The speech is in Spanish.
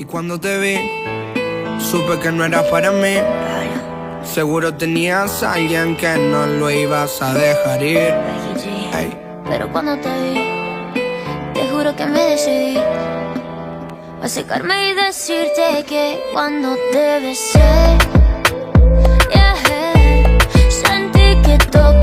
Y cuando te vi, supe que no eras para mí. Seguro tenías a alguien que no lo ibas a dejar ir. Ey. Pero cuando te vi, te juro que me decidí a secarme y decirte que cuando te besé, yeah, sentí que toqué